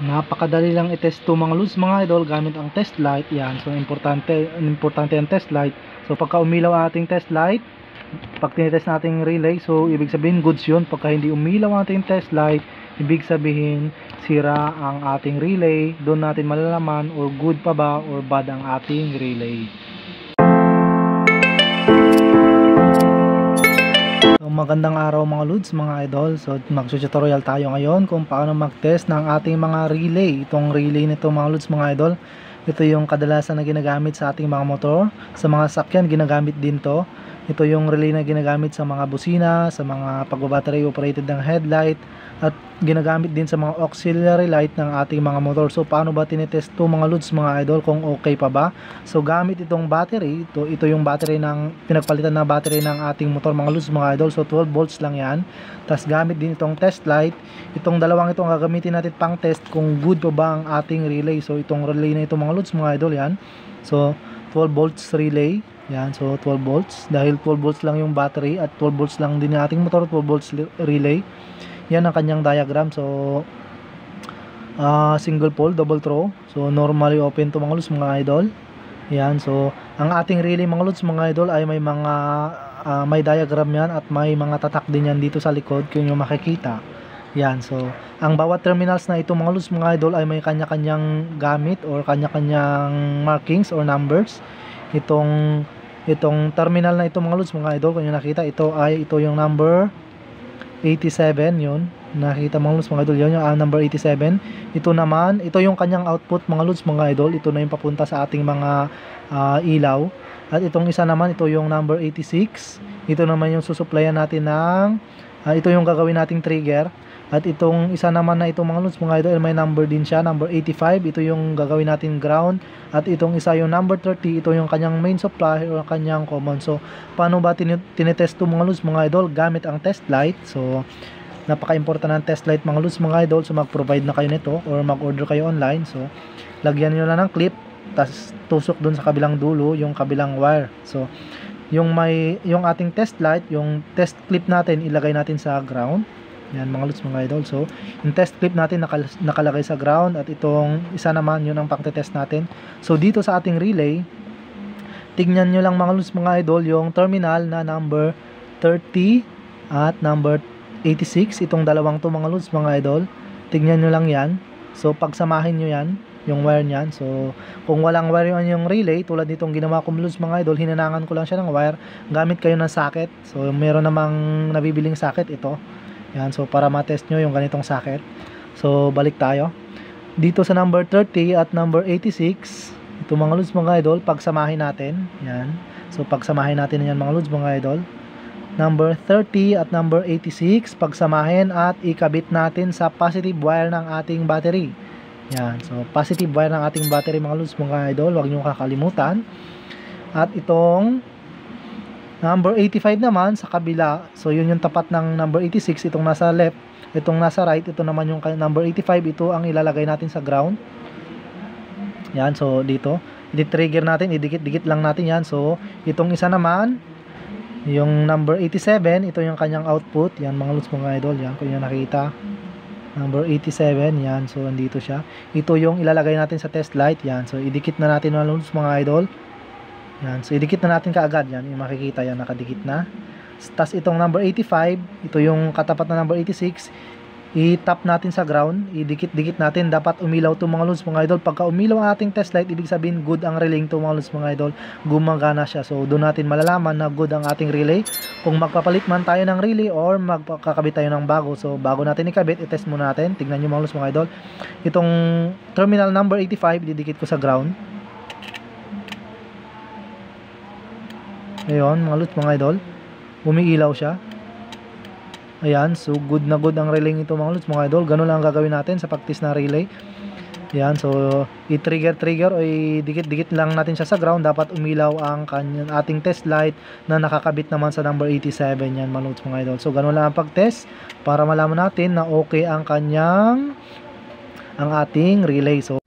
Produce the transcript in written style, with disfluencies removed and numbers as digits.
Napakadali lang i-test to mga lods mga idol gamit ang test light. Yan, so importante ang test light. So pagka umilaw ang ating test light, pag tinitest natin relay, so ibig sabihin goods yun. Pagka hindi umilaw ang ating test light, ibig sabihin sira ang ating relay. Doon natin malalaman or good pa ba or bad ang ating relay. So magandang araw mga lods mga idol. So mag-tutorial tayo ngayon kung paano mag-test ng ating mga relay. Itong relay nito mga lods mga idol, ito yung kadalasan na ginagamit sa ating mga motor. Sa mga sakyan ginagamit din to. Ito yung relay na ginagamit sa mga busina, sa mga pagbabattery operated ng headlight, at ginagamit din sa mga auxiliary light ng ating mga motor. So paano ba tinetest to mga lods mga idol kung okay pa ba? So gamit itong battery, ito yung battery ng pinagpalitan na battery ng ating motor mga lods mga idol. So 12 volts lang yan. Tapos gamit din itong test light. Itong dalawang itong gagamitin natin pang test kung good pa ba ang ating relay. So itong relay na ito mga lods mga idol yan. So 12 volts relay. Yan, so 12 volts. Dahil 12 volts lang yung battery at 12 volts lang din yung ating motor, 12 volts relay. Yan ang kanyang diagram. So single pole, double throw. So normally open to mga lods mga idol. Yan, so ang ating relay mga lods mga idol ay may mga may diagram yan at may mga tatak din yan dito sa likod kung yung makikita. Yan, so ang bawat terminals na ito mga lods mga idol ay may kanya-kanyang gamit or kanya-kanyang markings or numbers. Itong terminal na ito mga lods mga idol, kung yung nakita, ito yung number 87, yun nakita mga lods mga idol, yun yung number 87. Ito naman, ito yung kanyang output mga lods mga idol, ito na yung papunta sa ating mga ilaw. At itong isa naman, ito yung number 86, ito naman yung susuplayan natin ng ito yung gagawin nating trigger. At itong isa naman na itong mga lods mga idol, may number din siya, number 85, ito yung gagawin natin ground. At itong isa yung number 30, ito yung kanyang main supply o kanyang common. So paano ba tinetest to mga lods mga idol? Gamit ang test light. So napaka-important ng test light mga lods mga idol. So mag-provide na kayo nito or mag-order kayo online. So lagyan nyo lang ng clip, tas tusok dun sa kabilang dulo yung kabilang wire. So yung ating test light, yung test clip natin ilagay natin sa ground. Yan mga lods mga idol. So yung test clip natin nakalagay sa ground, at itong isa naman yun ang pang-test natin. So dito sa ating relay, tignan nyo lang mga lods mga idol yung terminal na number 30 at number 86. Itong dalawang to mga lods mga idol, tignan nyo lang yan. So pagsamahin nyo yan, yung wire nyan. So kung walang wire yung relay, tulad nitong ginawa ko lods mga idol, hinanangan ko lang siya ng wire. Gamit kayo ng socket. So meron namang nabibiling socket ito. Yan, so para matest nyo yung ganitong socket. So balik tayo dito sa number 30 at number 86. Ito mga lods mga idol, pagsamahin natin. Yan, so pagsamahin natin yan mga lods mga idol. Number 30 at number 86 pagsamahin at ikabit natin sa positive wire ng ating battery. Yan, so positive wire ng ating battery mga lods mga idol, huwag nyo kakalimutan. At itong number 85 naman sa kabila, so yun yung tapat ng number 86, itong nasa left, itong nasa right, ito naman yung number 85, ito ang ilalagay natin sa ground. Yan, so dito, i-trigger natin, idikit-dikit lang natin yan. So itong isa naman, yung number 87, ito yung kanyang output. Yan mga lods mga idol, yan kung yung nakita, number 87, yan, so andito siya. Ito yung ilalagay natin sa test light, yan, so idikit na natin mga lods mga idol. Yan, so idikit na natin kaagad yan, yung makikita yan, nakadikit na. Tapos itong number 85, ito yung katapat na number 86, i-tap natin sa ground, idikit-dikit natin. Dapat umilaw to mga lods mga idol. Pagka umilaw ang ating test light, ibig sabihin good ang relay to mga lods mga idol, gumagana siya. So doon natin malalaman na good ang ating relay, kung magpapalit man tayo ng relay or magkakabit tayo ng bago. So bago natin ikabit, i-test muna natin. Tignan nyo mga lods mga idol, itong terminal number 85, didikit ko sa ground. Ayun mga lods mga idol, umiilaw siya. Ayan, so good na good ang relay nito mga lods mga idol. Ganun lang ang gagawin natin sa pag-test na relay. Ayan, so i-trigger o i-dikit-dikit lang natin siya sa ground. Dapat umilaw ang ating test light na nakakabit naman sa number 87. Yan mga lods mga idol. So ganun lang ang pag-test para malaman natin na okay ang ating relay. So